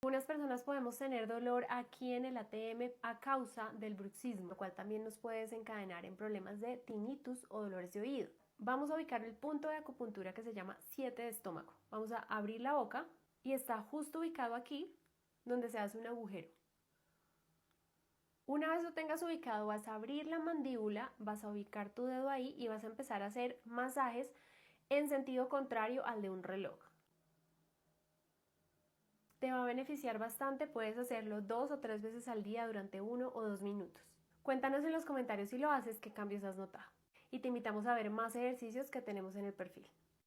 Algunas personas podemos tener dolor aquí en el ATM a causa del bruxismo, lo cual también nos puede desencadenar en problemas de tinnitus o dolores de oído. Vamos a ubicar el punto de acupuntura que se llama 7 de estómago. Vamos a abrir la boca y está justo ubicado aquí donde se hace un agujero. Una vez lo tengas ubicado, vas a abrir la mandíbula, vas a ubicar tu dedo ahí y vas a empezar a hacer masajes en sentido contrario al de un reloj. Te va a beneficiar bastante, puedes hacerlo 2 o 3 veces al día durante 1 o 2 minutos. Cuéntanos en los comentarios si lo haces, qué cambios has notado. Y te invitamos a ver más ejercicios que tenemos en el perfil.